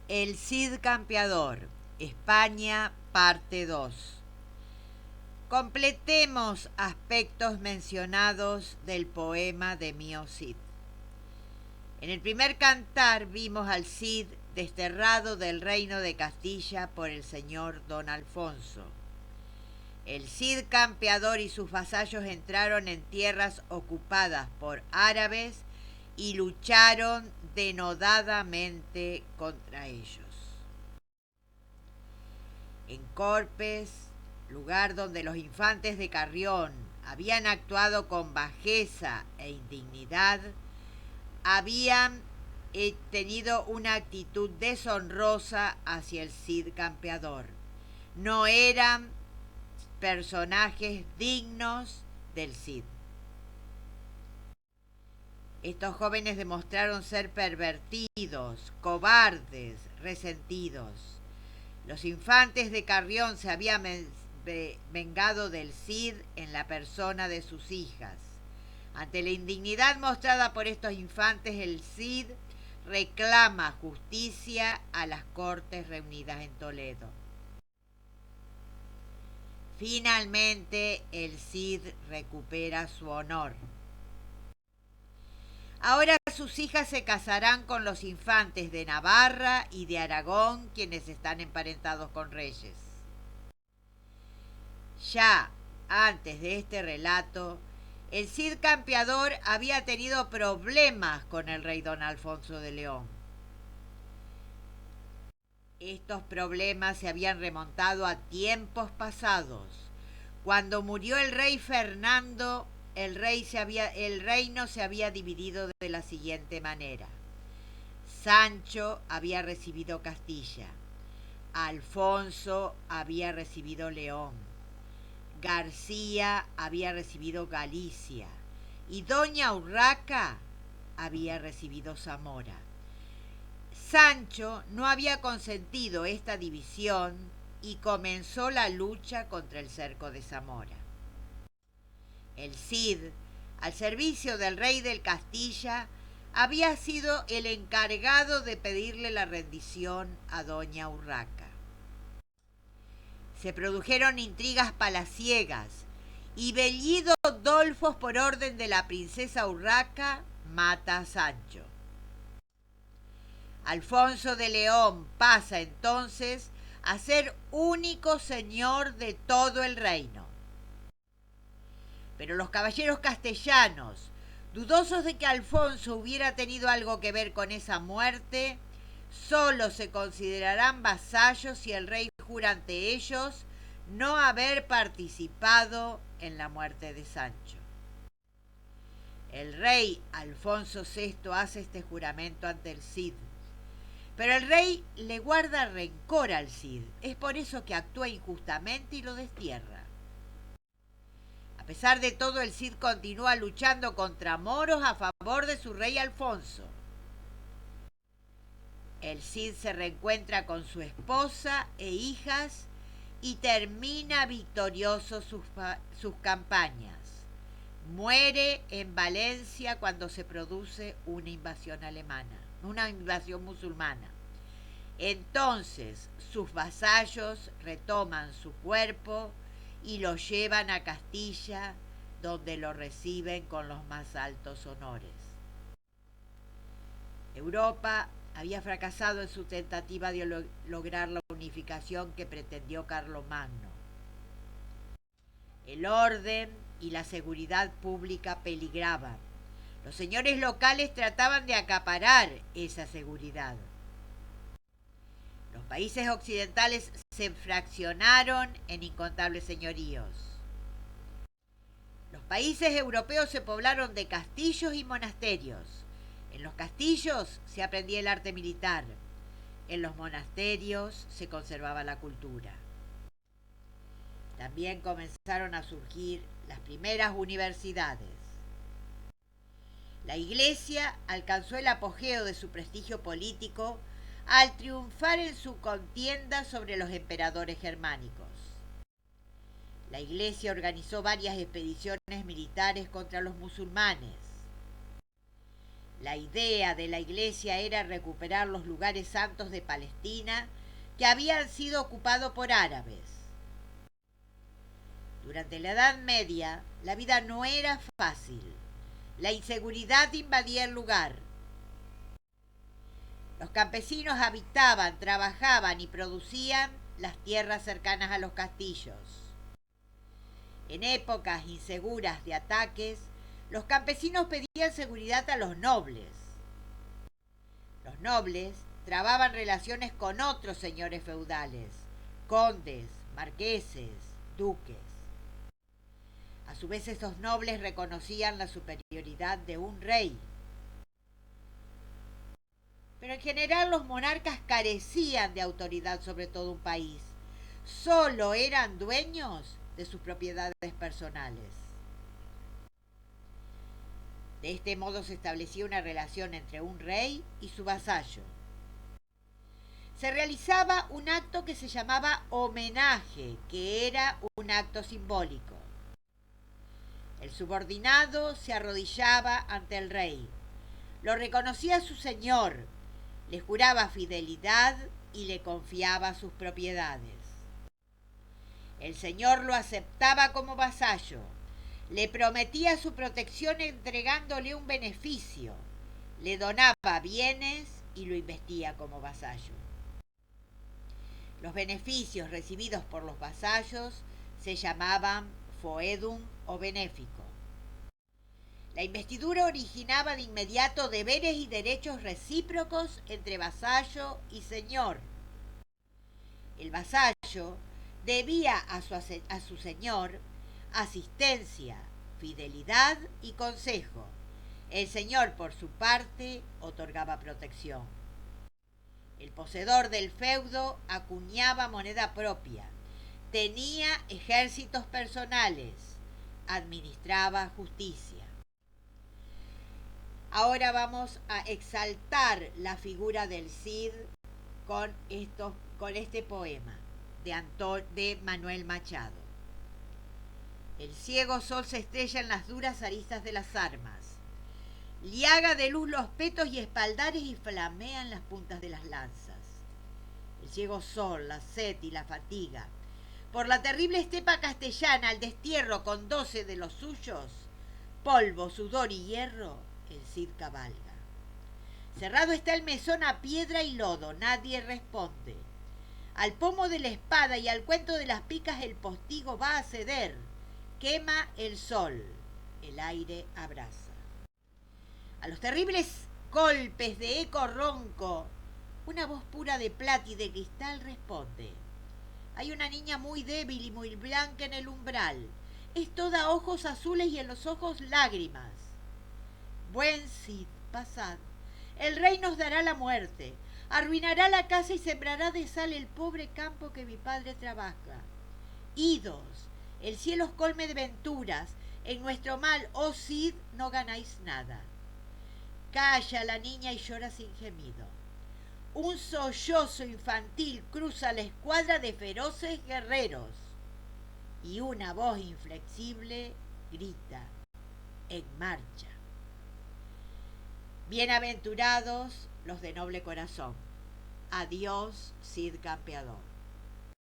El Cid Campeador, España, parte 2. Completemos aspectos mencionados del poema de Mío Cid. En el primer cantar vimos al Cid desterrado del reino de Castilla por el señor Don Alfonso. El Cid Campeador y sus vasallos entraron en tierras ocupadas por árabes y lucharon denodadamente contra ellos. En Corpes, lugar donde los infantes de Carrión habían actuado con bajeza e indignidad, habían tenido una actitud deshonrosa hacia el Cid Campeador. No eran personajes dignos del Cid. Estos jóvenes demostraron ser pervertidos, cobardes, resentidos. Los infantes de Carrión se habían vengado del Cid en la persona de sus hijas. Ante la indignidad mostrada por estos infantes, el Cid reclama justicia a las cortes reunidas en Toledo. Finalmente, el Cid recupera su honor. Ahora sus hijas se casarán con los infantes de Navarra y de Aragón, quienes están emparentados con reyes. Ya antes de este relato, el Cid Campeador había tenido problemas con el rey don Alfonso de León. Estos problemas se habían remontado a tiempos pasados. Cuando murió el rey Fernando, el reino se había dividido de la siguiente manera. Sancho había recibido Castilla, Alfonso había recibido León, García había recibido Galicia y doña Urraca había recibido Zamora. Sancho no había consentido esta división y comenzó la lucha contra el cerco de Zamora. El Cid, al servicio del rey del Castilla, había sido el encargado de pedirle la rendición a doña Urraca. Se produjeron intrigas palaciegas y Bellido Dolfos, por orden de la princesa Urraca, mata a Sancho. Alfonso de León pasa entonces a ser único señor de todo el reino. Pero los caballeros castellanos, dudosos de que Alfonso hubiera tenido algo que ver con esa muerte, solo se considerarán vasallos si el rey jura ante ellos no haber participado en la muerte de Sancho. El rey Alfonso VI hace este juramento ante el Cid, pero el rey le guarda rencor al Cid. Es por eso que actúa injustamente y lo destierra. A pesar de todo, el Cid continúa luchando contra moros a favor de su rey Alfonso. El Cid se reencuentra con su esposa e hijas y termina victorioso sus campañas. Muere en Valencia cuando se produce una invasión musulmana. Entonces sus vasallos retoman su cuerpo y lo llevan a Castilla, donde lo reciben con los más altos honores. Europa había fracasado en su tentativa de lograr la unificación que pretendió Carlomagno. El orden y la seguridad pública peligraban. Los señores locales trataban de acaparar esa seguridad. Los países occidentales se fraccionaron en incontables señoríos. Los países europeos se poblaron de castillos y monasterios. En los castillos se aprendía el arte militar. En los monasterios se conservaba la cultura. También comenzaron a surgir las primeras universidades. La Iglesia alcanzó el apogeo de su prestigio político al triunfar en su contienda sobre los emperadores germánicos. La Iglesia organizó varias expediciones militares contra los musulmanes. La idea de la Iglesia era recuperar los lugares santos de Palestina que habían sido ocupados por árabes. Durante la Edad Media, la vida no era fácil. La inseguridad invadía el lugar. Los campesinos habitaban, trabajaban y producían las tierras cercanas a los castillos. En épocas inseguras de ataques, los campesinos pedían seguridad a los nobles. Los nobles trababan relaciones con otros señores feudales, condes, marqueses, duques. A su vez, estos nobles reconocían la superioridad de un rey. Pero en general los monarcas carecían de autoridad sobre todo un país. Solo eran dueños de sus propiedades personales. De este modo se establecía una relación entre un rey y su vasallo. Se realizaba un acto que se llamaba homenaje, que era un acto simbólico. El subordinado se arrodillaba ante el rey, lo reconocía su señor, le juraba fidelidad y le confiaba sus propiedades. El señor lo aceptaba como vasallo, le prometía su protección entregándole un beneficio, le donaba bienes y lo investía como vasallo. Los beneficios recibidos por los vasallos se llamaban foedum o benéfico. La investidura originaba de inmediato deberes y derechos recíprocos entre vasallo y señor. El vasallo debía a su señor asistencia, fidelidad y consejo. El señor, por su parte, otorgaba protección. El poseedor del feudo acuñaba moneda propia, tenía ejércitos personales, administraba justicia. Ahora vamos a exaltar la figura del Cid con este poema de Manuel Machado. El ciego sol se estrella en las duras aristas de las armas. Liaga de luz los petos y espaldares y flamean las puntas de las lanzas. El ciego sol, la sed y la fatiga. Por la terrible estepa castellana, al destierro con 12 de los suyos, polvo, sudor y hierro, el Cid cabalga. Cerrado está el mesón a piedra y lodo, nadie responde. Al pomo de la espada y al cuento de las picas el postigo va a ceder. Quema el sol, el aire abraza. A los terribles golpes de eco ronco, una voz pura de plata y de cristal responde. Hay una niña muy débil y muy blanca en el umbral. Es toda ojos azules y en los ojos lágrimas. Buen Cid, pasad. El rey nos dará la muerte. Arruinará la casa y sembrará de sal el pobre campo que mi padre trabaja. Idos, el cielo os colme de venturas. En nuestro mal, oh Cid, no ganáis nada. Calla la niña y llora sin gemido. Un sollozo infantil cruza la escuadra de feroces guerreros. Y una voz inflexible grita, en marcha. Bienaventurados los de noble corazón. Adiós, Cid campeador.